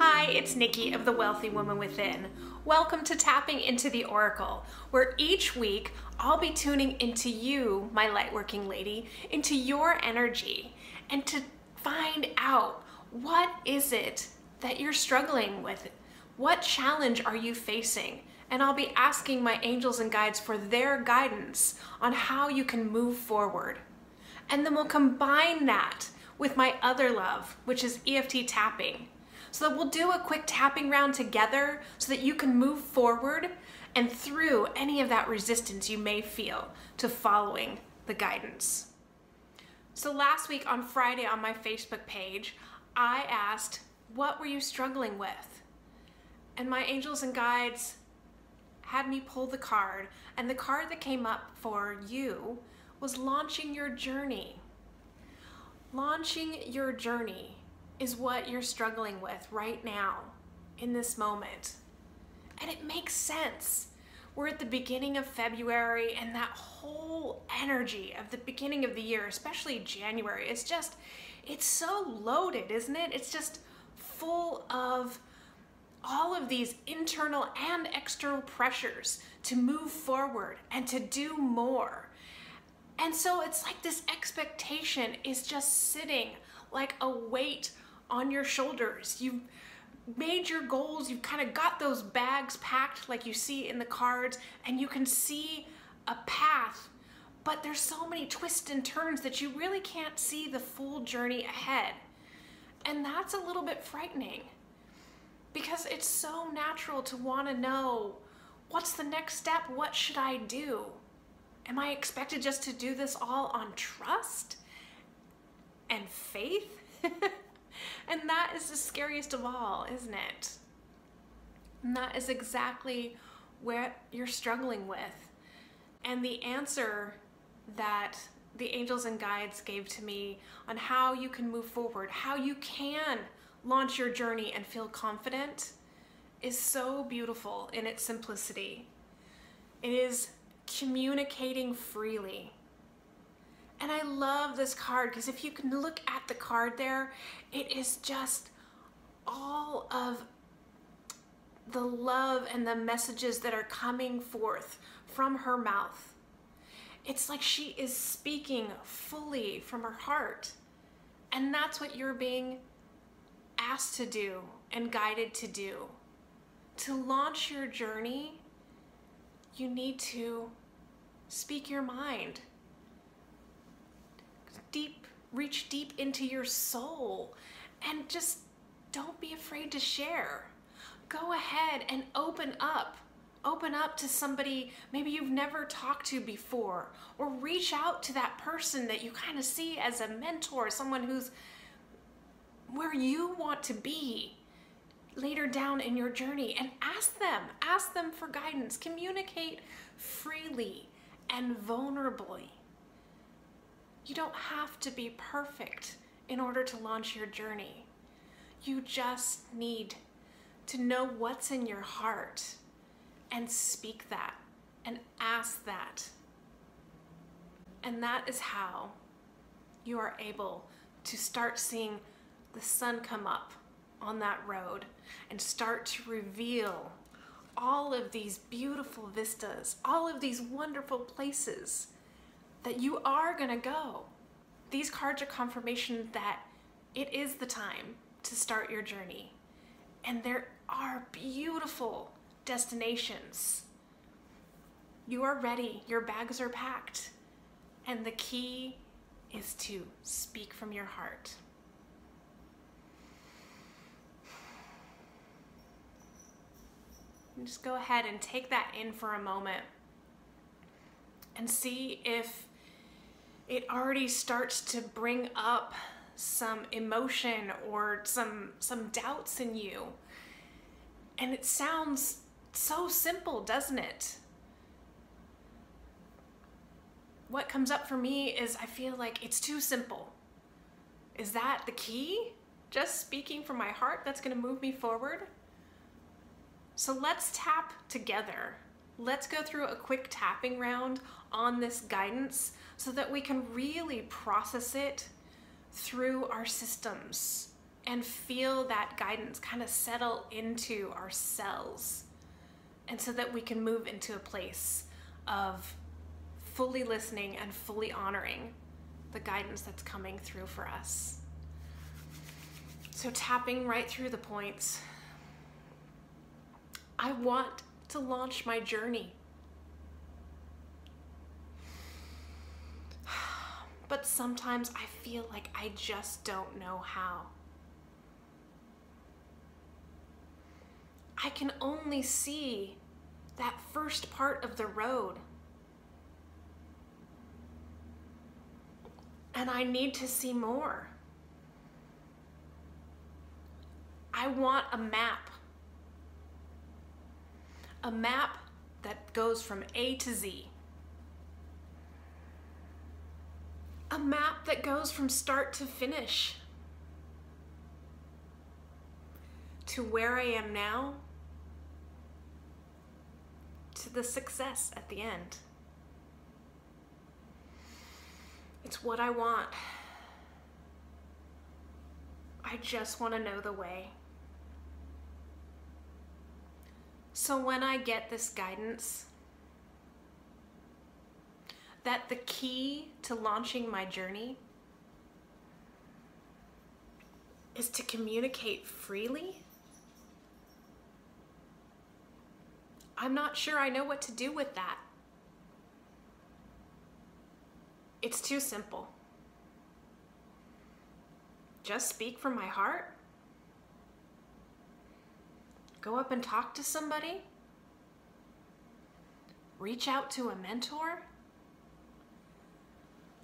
Hi, it's Nikki of The Wealthy Woman Within. Welcome to Tapping into the Oracle, where each week I'll be tuning into you, my lightworking lady, into your energy, and to find out what is it that you're struggling with. What challenge are you facing? And I'll be asking my angels and guides for their guidance on how you can move forward. And then we'll combine that with my other love, which is EFT tapping. So that we'll do a quick tapping round together so that you can move forward and through any of that resistance you may feel to following the guidance. So last week on Friday on my Facebook page, I asked, what were you struggling with? And my angels and guides had me pull the card, and the card that came up for you was launching your journey. Launching your journey is what you're struggling with right now in this moment. And it makes sense. We're at the beginning of February, and that whole energy of the beginning of the year, especially January, it's so loaded, isn't it? It's just full of all of these internal and external pressures to move forward and to do more. And so it's like this expectation is just sitting like a weight on your shoulders. You've made your goals, you've kind of got those bags packed like you see in the cards, and you can see a path, but there's so many twists and turns that you really can't see the full journey ahead. And that's a little bit frightening because it's so natural to want to know, what's the next step? What should I do? Am I expected just to do this all on trust and faith? And that is the scariest of all, isn't it? And that is exactly what you're struggling with. And the answer that the angels and guides gave to me on how you can move forward, how you can launch your journey and feel confident, is so beautiful in its simplicity. It is communicating freely. And I love this card because if you can look at the card there, it is just all of the love and the messages that are coming forth from her mouth. It's like she is speaking fully from her heart. And that's what you're being asked to do and guided to do. To launch your journey, you need to speak your mind. Reach deep into your soul and just don't be afraid to share. Go ahead and open up to somebody maybe you've never talked to before, or reach out to that person that you kind of see as a mentor, someone who's where you want to be later down in your journey, and ask them for guidance. Communicate freely and vulnerably. You don't have to be perfect in order to launch your journey. You just need to know what's in your heart and speak that and ask that. And that is how you are able to start seeing the sun come up on that road and start to reveal all of these beautiful vistas, all of these wonderful places that you are gonna go. These cards are confirmation that it is the time to start your journey. And there are beautiful destinations. You are ready, your bags are packed. And the key is to speak from your heart. And just go ahead and take that in for a moment and see if it already starts to bring up some emotion or some doubts in you. And it sounds so simple, doesn't it? What comes up for me is I feel like it's too simple. Is that the key? Just speaking from my heart that's going to move me forward? So let's tap together. Let's go through a quick tapping round on this guidance so that we can really process it through our systems and feel that guidance kind of settle into our cells, and so that we can move into a place of fully listening and fully honoring the guidance that's coming through for us. So tapping right through the points. I want to launch my journey. But sometimes I feel like I just don't know how. I can only see that first part of the road. And I need to see more. I want a map. A map that goes from A to Z. A map that goes from start to finish. To where I am now. To the success at the end. It's what I want. I just want to know the way. So when I get this guidance, that the key to launching my journey is to communicate freely, I'm not sure I know what to do with that. It's too simple. Just speak from my heart. Go up and talk to somebody. Reach out to a mentor.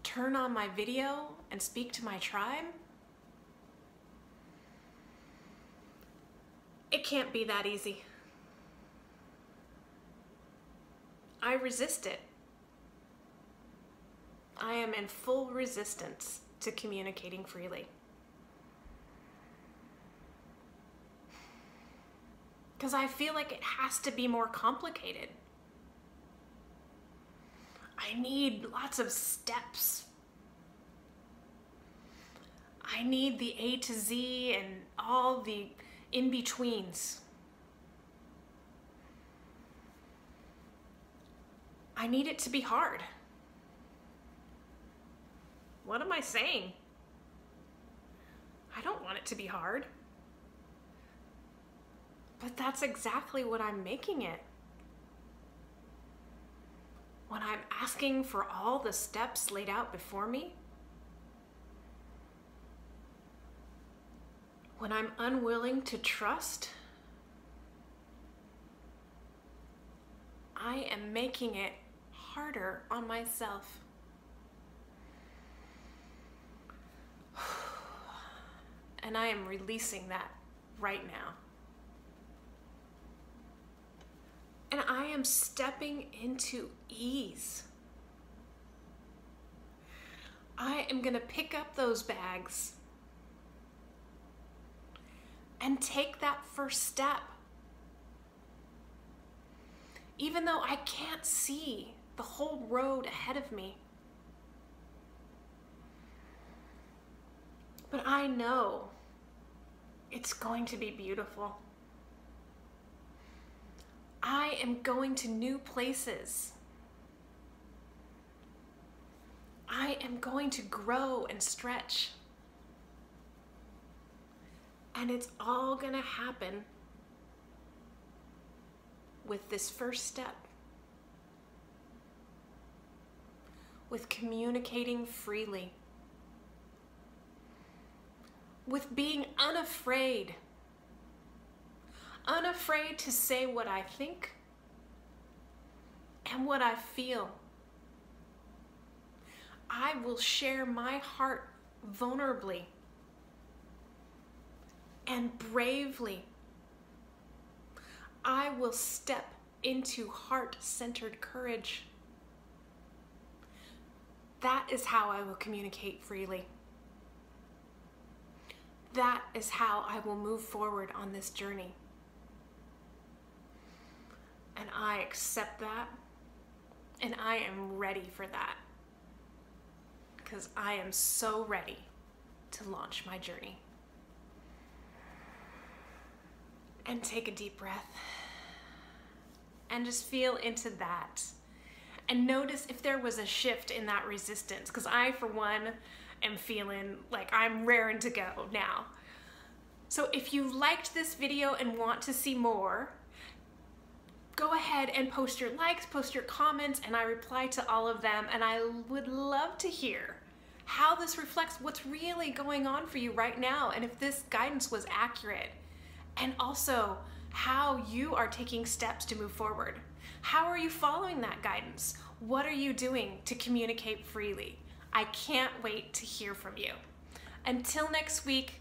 Turn on my video and speak to my tribe. It can't be that easy. I resist it. I am in full resistance to communicating freely. Because I feel like it has to be more complicated. I need lots of steps. I need the A to Z and all the in-betweens. I need it to be hard. What am I saying? I don't want it to be hard. But that's exactly what I'm making it. When I'm asking for all the steps laid out before me, when I'm unwilling to trust, I am making it harder on myself. And I am releasing that right now. And I am stepping into ease. I am going to pick up those bags and take that first step. Even though I can't see the whole road ahead of me. But I know it's going to be beautiful. I am going to new places. I am going to grow and stretch. And it's all going to happen with this first step. With communicating freely. With being unafraid. Unafraid to say what I think and what I feel. I will share my heart vulnerably and bravely. I will step into heart-centered courage. That is how I will communicate freely. That is how I will move forward on this journey. And I accept that, and I am ready for that. Because I am so ready to launch my journey. And take a deep breath. And just feel into that. And notice if there was a shift in that resistance, because I, for one, am feeling like I'm raring to go now. So if you liked this video and want to see more, go ahead and post your likes, post your comments, and I reply to all of them. And I would love to hear how this reflects what's really going on for you right now, and if this guidance was accurate. And also how you are taking steps to move forward. How are you following that guidance? What are you doing to communicate freely? I can't wait to hear from you. Until next week,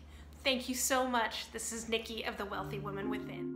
thank you so much. This is Nikki of The Wealthy Woman Within.